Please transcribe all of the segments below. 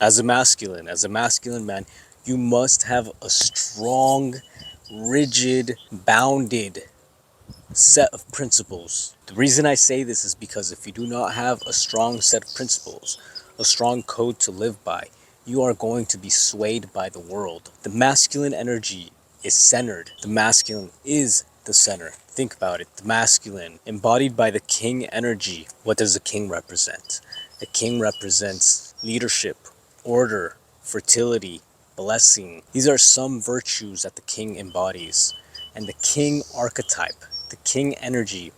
As a masculine man, you must have a strong, rigid, bounded set of principles. The reason I say this is because if you do not have a strong set of principles, a strong code to live by, you are going to be swayed by the world. The masculine energy is centered. The masculine is the center. Think about it. The masculine, embodied by the king energy. What does the king represent? The king represents leadership, order, fertility, blessing. These are some virtues that the king embodies. And the king archetype, the king energy,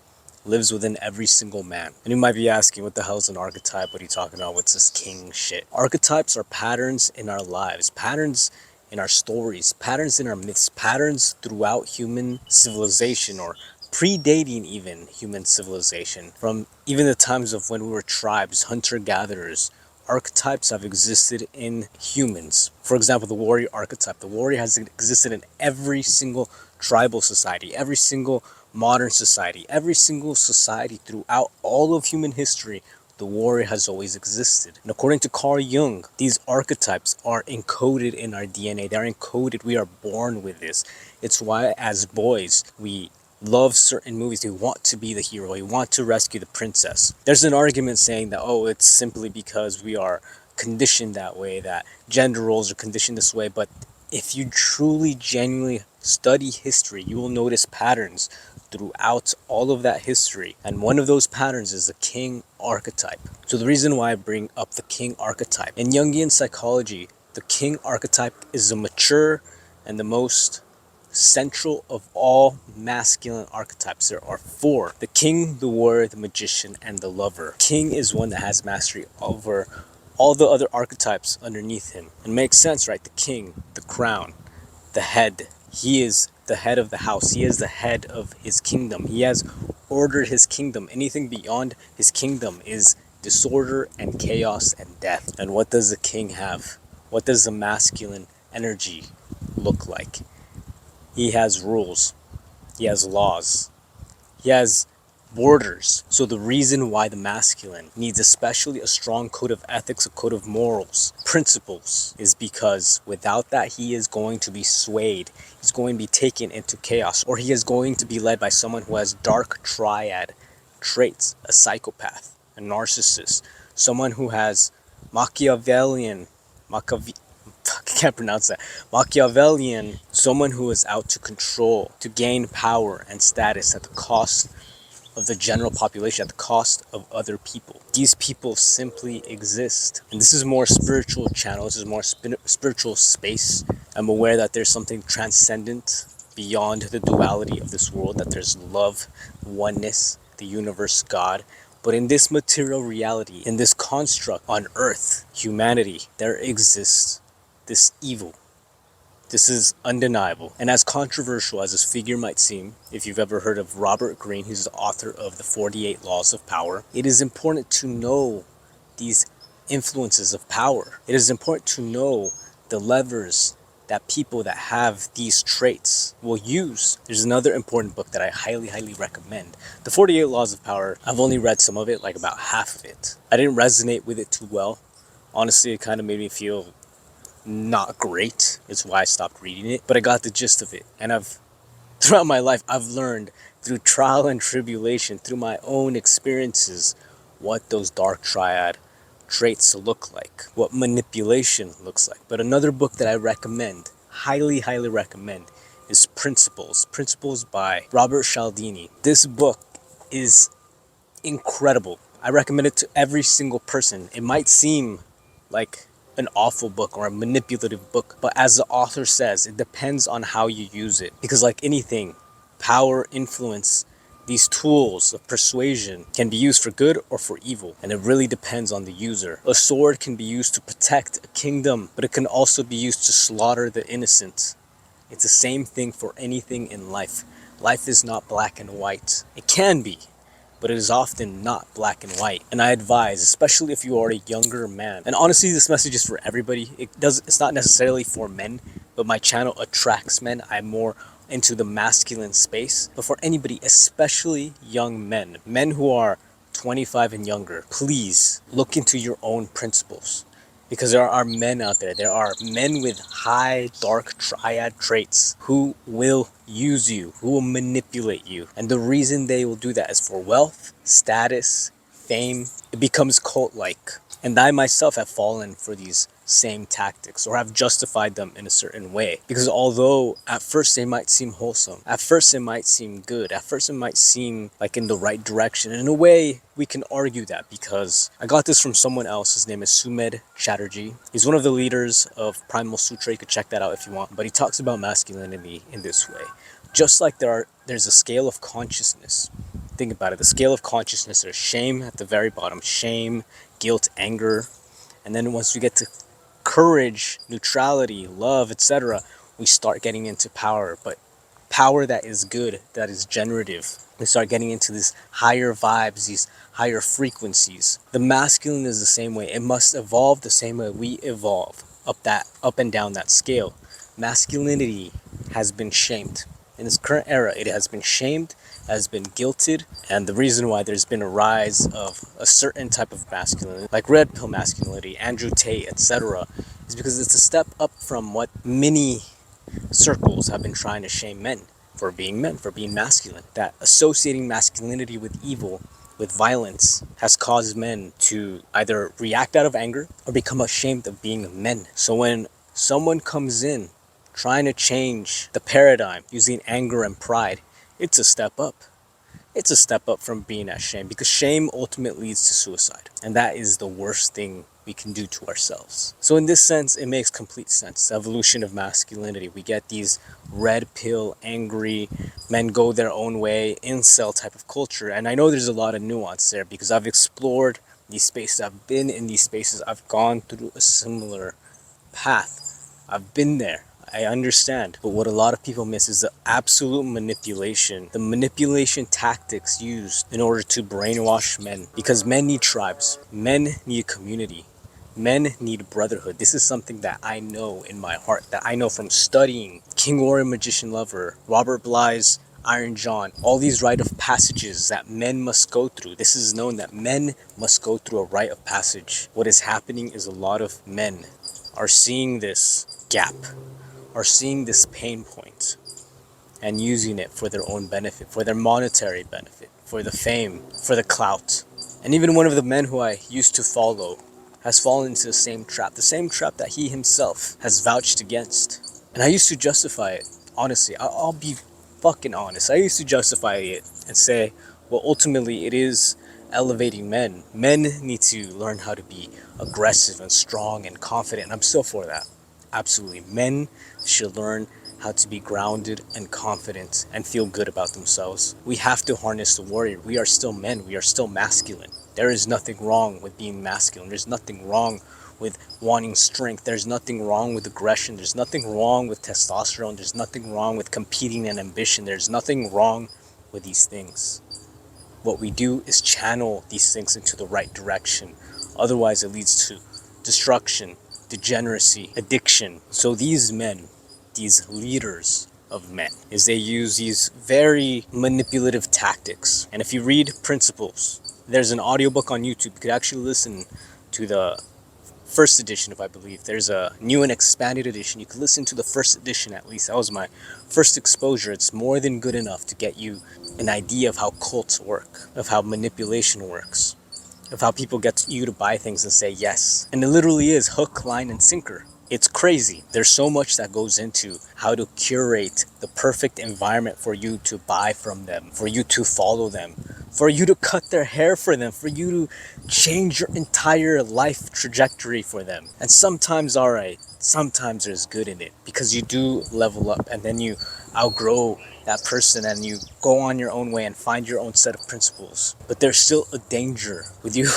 lives within every single man. And you might be asking, what the hell is an archetype? What are you talking about? What's this king shit? Archetypes are patterns in our lives, patterns in our stories, patterns in our myths, patterns throughout human civilization, or predating even human civilization. From even the times of when we were tribes, hunter-gatherers, archetypes have existed in humans. For example, the warrior archetype. The warrior has existed in every single tribal society, every single modern society, every single society throughout all of human history. The warrior has always existed. And according to Carl Jung, these archetypes are encoded in our DNA. They're encoded. We are born with this. It's why as boys, we love certain movies. We want to be the hero. We want to rescue the princess. There's an argument saying that, oh, it's simply because we are conditioned that way, that gender roles are conditioned this way. But if you truly, genuinely study history, you will notice patterns throughout all of that history. And one of those patterns is the king archetype. So the reason why I bring up the king archetype, in Jungian psychology, the king archetype is the mature and the most central of all masculine archetypes. There are four: the king, the warrior, the magician, and the lover. King is one that has mastery over all the other archetypes underneath him. It makes sense, right? The king, the crown, the head. He is the head of the house. He is the head of his kingdom. He has ordered his kingdom. Anything beyond his kingdom is disorder and chaos and death. And what does the king have? What does the masculine energy look like? He has rules. He has laws. He has borders. So the reason why the masculine needs especially a strong code of ethics, a code of morals, principles, is because without that, he is going to be swayed. He's going to be taken into chaos, or he is going to be led by someone who has dark triad traits: a psychopath, a narcissist, someone who has Machiavellian, I can't pronounce that. Machiavellian, someone who is out to control, to gain power and status at the cost of the general population, at the cost of other people. These people simply exist. And this is more spiritual channel. This is more spiritual space. I'm aware that there's something transcendent beyond the duality of this world, that there's love, oneness, the universe, God. But in this material reality, in this construct on earth, humanity, there exists this evil. This is undeniable. And as controversial as this figure might seem, if you've ever heard of Robert Greene, who's the author of the 48 Laws of Power, it is important to know these influences of power. It is important to know the levers that people that have these traits will use. There's another important book that I highly, highly recommend. The 48 Laws of Power, I've only read some of it, like about half of it. I didn't resonate with it too well. Honestly, it kind of made me feel not great. It's why I stopped reading it, but I got the gist of it. And throughout my life, I've learned through trial and tribulation, through my own experiences, what those dark triad traits look like, what manipulation looks like. But another book that I recommend, highly, highly recommend, is Principles by Robert Cialdini. This book is incredible. I recommend it to every single person. It might seem like an awful book or a manipulative book, but as the author says, it depends on how you use it. Because like anything, power, influence, these tools of persuasion can be used for good or for evil, and it really depends on the user. A sword can be used to protect a kingdom, but it can also be used to slaughter the innocent. It's the same thing for anything in life. Life is not black and white. It can be, but it is often not black and white. And I advise, especially if you are a younger man, and honestly this message is for everybody. It's not necessarily for men, but my channel attracts men. I'm more into the masculine space. But for anybody, especially young men who are 25 and younger, please look into your own principles. Because there are men out there. There are men with high dark triad traits who will use you, who will manipulate you. And the reason they will do that is for wealth, status, fame. It becomes cult-like. And I myself have fallen for these same tactics or have justified them in a certain way. Because although at first they might seem wholesome, at first it might seem good, at first it might seem like in the right direction. And in a way, we can argue that because I got this from someone else. His name is Sumed Chatterjee. He's one of the leaders of Primal Sutra. You could check that out if you want. But he talks about masculinity in this way. Just like there's a scale of consciousness. Think about it. The scale of consciousness, there's shame at the very bottom. Shame, guilt, anger. And then once we get to courage, neutrality, love, etc., we start getting into power. But power that is good, that is generative. We start getting into these higher vibes, these higher frequencies. The masculine is the same way. It must evolve the same way we evolve up and down that scale. Masculinity has been shamed. In this current era, it has been shamed, has been guilted, and the reason why there's been a rise of a certain type of masculinity, like red pill masculinity, Andrew Tate, etc., is because it's a step up from what many circles have been trying to shame men, for being masculine. That associating masculinity with evil, with violence, has caused men to either react out of anger or become ashamed of being men. So when someone comes in trying to change the paradigm using anger and pride, it's a step up. It's a step up from being ashamed, because shame ultimately leads to suicide. And that is the worst thing we can do to ourselves. So in this sense, it makes complete sense. The evolution of masculinity. We get these red pill, angry, men go their own way, incel type of culture. And I know there's a lot of nuance there because I've explored these spaces. I've been in these spaces. I've gone through a similar path. I've been there. I understand. But what a lot of people miss is the absolute manipulation, the manipulation tactics used in order to brainwash men. Because men need tribes. Men need community. Men need brotherhood. This is something that I know in my heart, that I know from studying King Warrior Magician Lover, Robert Bly's Iron John, all these rite of passages that men must go through. This is known that men must go through a rite of passage. What is happening is a lot of men are seeing this gap, are seeing this pain point and using it for their own benefit, for their monetary benefit, for the fame, for the clout. And even one of the men who I used to follow has fallen into the same trap that he himself has vouched against. And I used to justify it, honestly. I'll be fucking honest. I used to justify it and say, well, ultimately it is elevating men. Men need to learn how to be aggressive and strong and confident. And I'm still for that. Absolutely. Men should learn how to be grounded and confident and feel good about themselves. We have to harness the warrior. We are still men. We are still masculine. There is nothing wrong with being masculine. There's nothing wrong with wanting strength. There's nothing wrong with aggression. There's nothing wrong with testosterone. There's nothing wrong with competing and ambition. There's nothing wrong with these things. What we do is channel these things into the right direction. Otherwise, it leads to destruction, degeneracy, addiction. So these men, these leaders of men, is they use these very manipulative tactics. And if you read Principles, there's an audiobook on YouTube. You could actually listen to the first edition, if I believe. There's a new and expanded edition. You could listen to the first edition at least. That was my first exposure. It's more than good enough to get you an idea of how cults work, of how manipulation works, of how people get you to buy things and say yes. And it literally is hook, line, and sinker. It's crazy. There's so much that goes into how to curate the perfect environment for you to buy from them, for you to follow them, for you to cut their hair for them, for you to change your entire life trajectory for them. And sometimes, alright, sometimes there's good in it because you do level up and then you outgrow that person and you go on your own way and find your own set of principles. But there's still a danger with you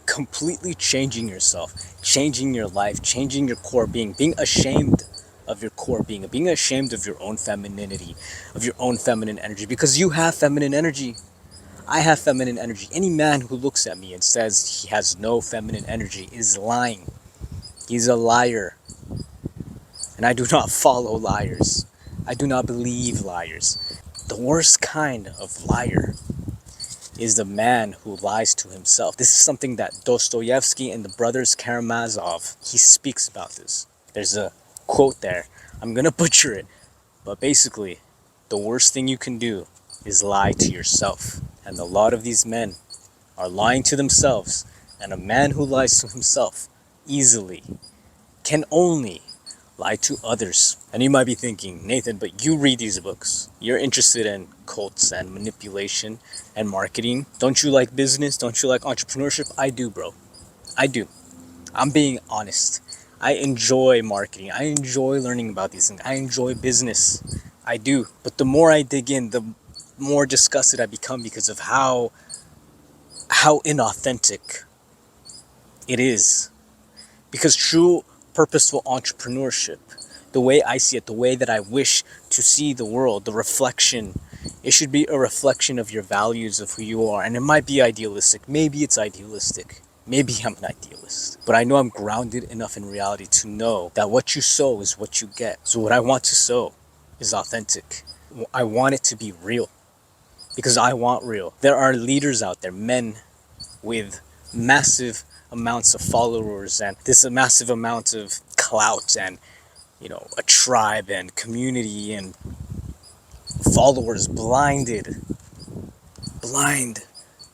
completely changing yourself, changing your life, changing your core being ashamed of your core being ashamed of your own femininity, of your own feminine energy, because you have feminine energy. I have feminine energy. Any man who looks at me and says he has no feminine energy is lying. He's a liar. And I do not follow liars. I do not believe liars. The worst kind of liar is the man who lies to himself. This is something that Dostoevsky and the brothers Karamazov, he speaks about this. There's a quote there. I'm gonna butcher it, but basically, the worst thing you can do is lie to yourself. And a lot of these men are lying to themselves, and a man who lies to himself easily can only lie to others. And you might be thinking, Nathan, but you read these books. You're interested in cults and manipulation and marketing. Don't you like business? Don't you like entrepreneurship? I do, bro. I do. I'm being honest. I enjoy marketing. I enjoy learning about these things. I enjoy business. I do. But the more I dig in, the more disgusted I become because of how inauthentic it is. Because true purposeful entrepreneurship, the way I see it, the way that I wish to see the world, the reflection, it should be a reflection of your values, of who you are. And it might be idealistic. Maybe it's idealistic. Maybe I'm an idealist. But I know I'm grounded enough in reality to know that what you sow is what you get. So what I want to sow is authentic. I want it to be real. Because I want real. There are leaders out there, men with massive amounts of followers and this massive amount of clout and a tribe and community and followers, blind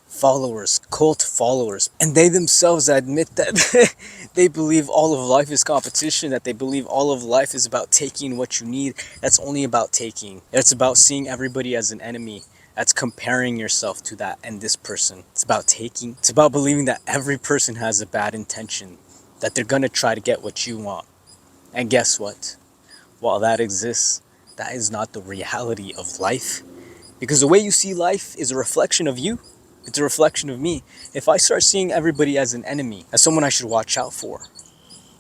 followers, cult followers, and they themselves admit that they believe all of life is competition, that they believe all of life is about taking what you need. That's only about taking. It's about seeing everybody as an enemy. That's comparing yourself to that and this person. It's about taking. It's about believing that every person has a bad intention, that they're gonna try to get what you want. And guess what? While that exists, that is not the reality of life. Because the way you see life is a reflection of you. It's a reflection of me. If I start seeing everybody as an enemy, as someone I should watch out for,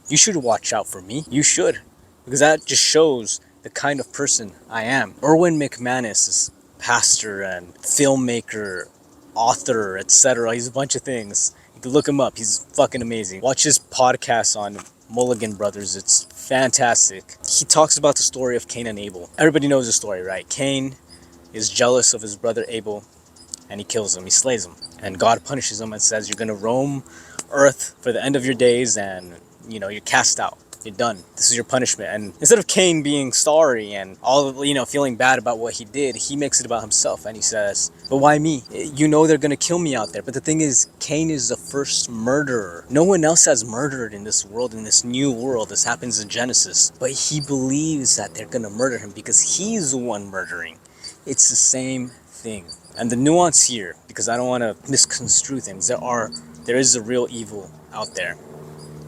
you should watch out for me. You should. Because that just shows the kind of person I am. Erwin McManus is pastor and filmmaker, author, etc. He's a bunch of things. You can look him up. He's fucking amazing. Watch his podcast on Mulligan Brothers. It's fantastic. He talks about the story of Cain and Abel. Everybody knows the story, right? Cain is jealous of his brother Abel and he kills him. He slays him. And God punishes him and says, you're going to roam earth for the end of your days and, you're cast out. You're done. This is your punishment. And instead of Cain being sorry and feeling bad about what he did, he makes it about himself and he says, but why me? They're going to kill me out there. But the thing is, Cain is the first murderer. No one else has murdered in this world, in this new world. This happens in Genesis. But he believes that they're going to murder him because he's the one murdering. It's the same thing. And the nuance here, because I don't want to misconstrue things, there is a real evil out there.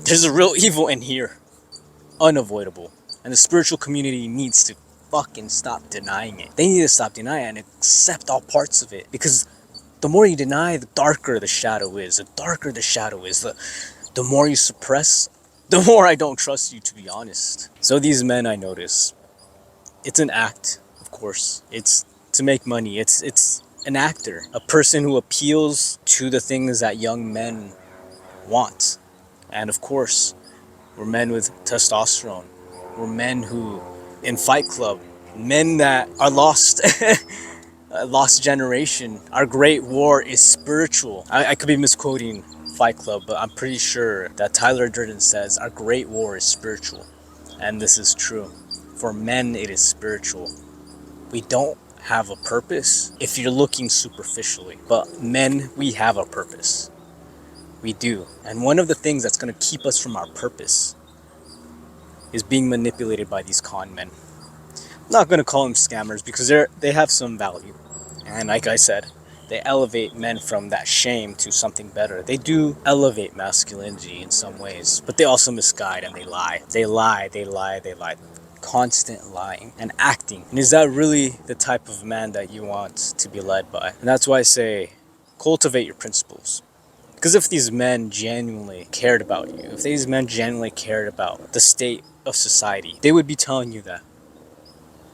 There's a real evil in here. Unavoidable. And the spiritual community needs to fucking stop denying it. They need to stop denying it and accept all parts of it. Because the more you deny, the darker the shadow is. The darker the shadow is, the more you suppress, the more I don't trust you, to be honest. So these men, I notice, it's an act, of course. It's to make money. It's an actor. A person who appeals to the things that young men want. And of course, we're men with testosterone. We're men who, in Fight Club, men that are lost, a lost generation. Our great war is spiritual. I could be misquoting Fight Club, but I'm pretty sure that Tyler Durden says our great war is spiritual. And this is true. For men, it is spiritual. We don't have a purpose if you're looking superficially. But men, we have a purpose. We do. And one of the things that's going to keep us from our purpose is being manipulated by these con men. I'm not going to call them scammers because they have some value. And like I said, they elevate men from that shame to something better. They do elevate masculinity in some ways, but they also misguide and they lie. They lie. Constant lying and acting. And is that really the type of man that you want to be led by? And that's why I say, cultivate your principles. Because if these men genuinely cared about you, if these men genuinely cared about the state of society, they would be telling you that.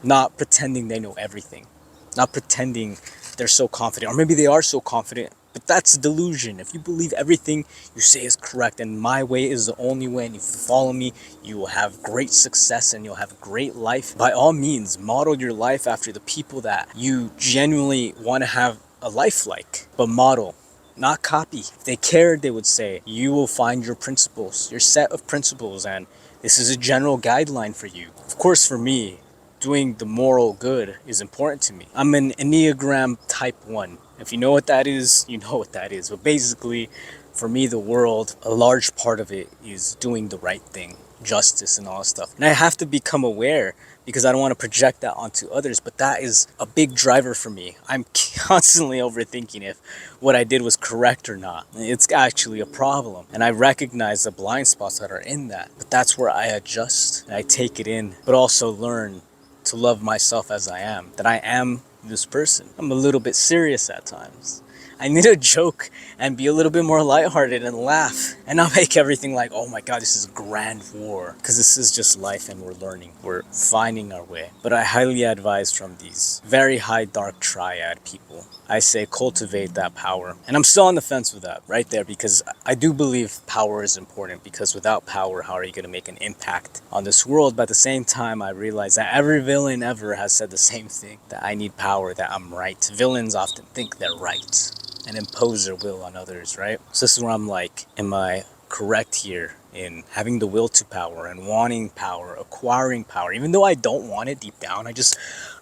Not pretending they know everything. Not pretending they're so confident. Or maybe they are so confident, but that's a delusion. If you believe everything you say is correct and my way is the only way, and if you follow me, you will have great success and you'll have a great life. By all means, model your life after the people that you genuinely want to have a life like, but model, not copy. If they cared, they would say, you will find your principles, your set of principles, and this is a general guideline for you. Of course, for me, doing the moral good is important to me. I'm an Enneagram type 1. If you know what that is, you know what that is. But basically, for me, the world, a large part of it is doing the right thing, justice and all that stuff. And I have to become aware because I don't want to project that onto others, but that is a big driver for me. I'm constantly overthinking if what I did was correct or not. It's actually a problem. And I recognize the blind spots that are in that. But that's where I adjust and I take it in, but also learn to love myself as I am, that I am this person. I'm a little bit serious at times. I need to joke and be a little bit more lighthearted and laugh and not make everything like, oh my god, this is a grand war. Because this is just life and we're learning. We're finding our way. But I highly advise from these very high dark triad people, I say cultivate that power. And I'm still on the fence with that right there because I do believe power is important because without power, how are you going to make an impact on this world? But at the same time, I realize that every villain ever has said the same thing, that I need power, that I'm right. Villains often think they're right and impose their will on others, right? So this is where I'm like, am I correct here in having the will to power and wanting power, acquiring power, even though I don't want it deep down? I just,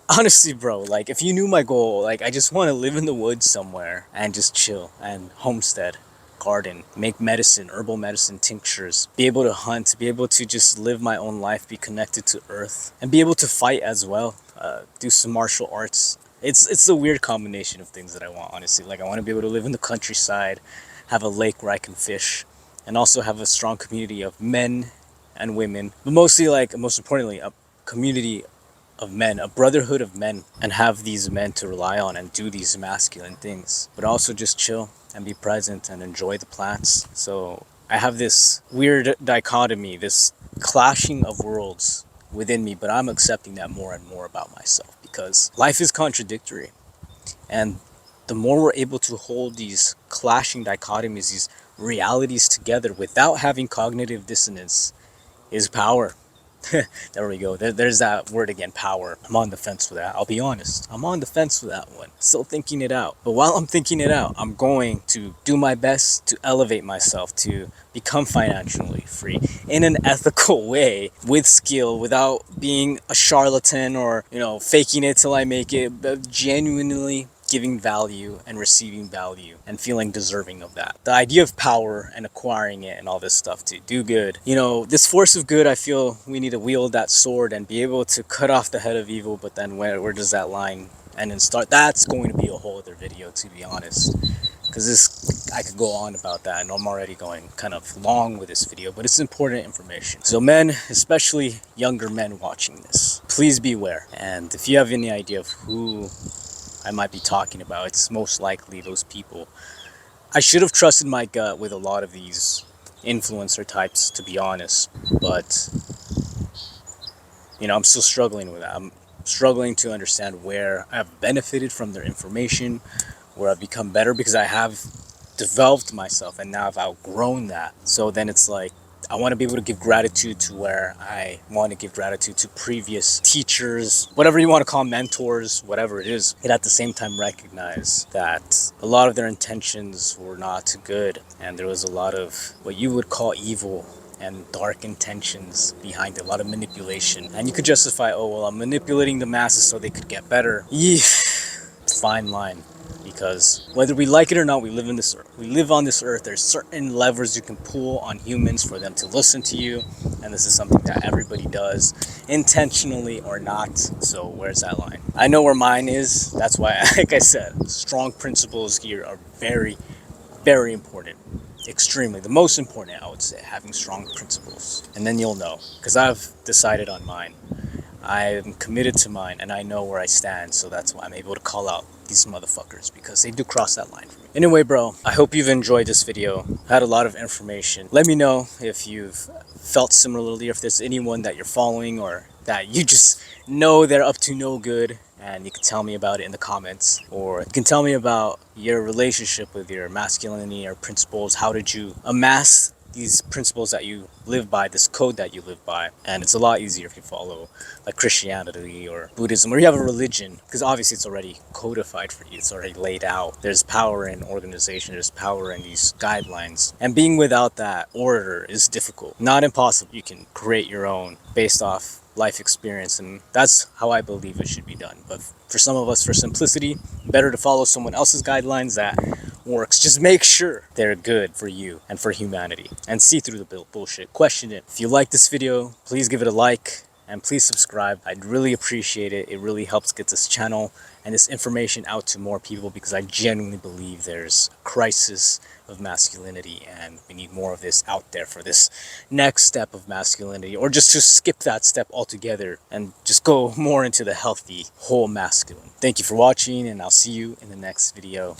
honestly, bro, like if you knew my goal, like I just want to live in the woods somewhere and just chill and homestead, garden, make medicine, herbal medicine, tinctures, be able to hunt, be able to just live my own life, be connected to earth, and be able to fight as well, do some martial arts. It's a weird combination of things that I want, honestly. Like I want to be able to live in the countryside, have a lake where I can fish, and also have a strong community of men and women, but mostly, like, most importantly, a community of men, a brotherhood of men, and have these men to rely on and do these masculine things, but also just chill and be present and enjoy the plants. So I have this weird dichotomy, this clashing of worlds within me, but I'm accepting that more and more about myself because life is contradictory. And the more we're able to hold these clashing dichotomies, these realities together without having cognitive dissonance, is power. There we go. There's that word again, power. I'm on the fence with that. I'll be honest. I'm on the fence with that one. Still thinking it out. But while I'm thinking it out, I'm going to do my best to elevate myself, to become financially free in an ethical way, with skill, without being a charlatan or, faking it till I make it, but genuinely giving value and receiving value and feeling deserving of that. The idea of power and acquiring it and all this stuff to do good. This force of good, I feel we need to wield that sword and be able to cut off the head of evil, but then where does that line end and start? That's going to be a whole other video, to be honest. Because I could go on about that, and I'm already going kind of long with this video, but it's important information. So men, especially younger men watching this, please beware. And if you have any idea of who I might be talking about, it's most likely those people. I should have trusted my gut with a lot of these influencer types, to be honest, but I'm still struggling with that. I'm struggling to understand where I've benefited from their information, where I've become better because I have developed myself and now I've outgrown that. So then it's like, I want to be able to give gratitude to where I want to give gratitude to previous teachers, whatever you want to call mentors, whatever it is. And at the same time recognize that a lot of their intentions were not good. And there was a lot of what you would call evil and dark intentions behind it, a lot of manipulation. And you could justify, oh, well, I'm manipulating the masses so they could get better. Fine line. Because whether we like it or not, we live on this earth. There's certain levers you can pull on humans for them to listen to you, and this is something that everybody does, intentionally or not. So where's that line? I know where mine is. That's why, like I said, strong principles here are very, very important. Extremely, the most important, I would say, having strong principles. And then you'll know, because I've decided on mine. I am committed to mine and I know where I stand, so that's why I'm able to call out these motherfuckers, because they do cross that line for me. Anyway, bro, I hope you've enjoyed this video. I had a lot of information. Let me know if you've felt similarly, or if there's anyone that you're following or that you just know they're up to no good, and you can tell me about it in the comments, or you can tell me about your relationship with your masculinity or principles. How did you amass these principles that you live by, this code that you live by. And it's a lot easier if you follow like Christianity or Buddhism, or you have a religion, because obviously it's already codified for you, it's already laid out. There's power in organization, there's power in these guidelines, and being without that order is difficult, not impossible. You can create your own based off life experience, and that's how I believe it should be done. But for some of us, for simplicity, better to follow someone else's guidelines that works. Just make sure they're good for you and for humanity, and see through the bullshit. Question it. If you like this video, please give it a like, and please subscribe. I'd really appreciate it. It really helps get this channel and this information out to more people, because I genuinely believe there's a crisis of masculinity and we need more of this out there for this next step of masculinity, or just to skip that step altogether and just go more into the healthy whole masculine. Thank you for watching, and I'll see you in the next video.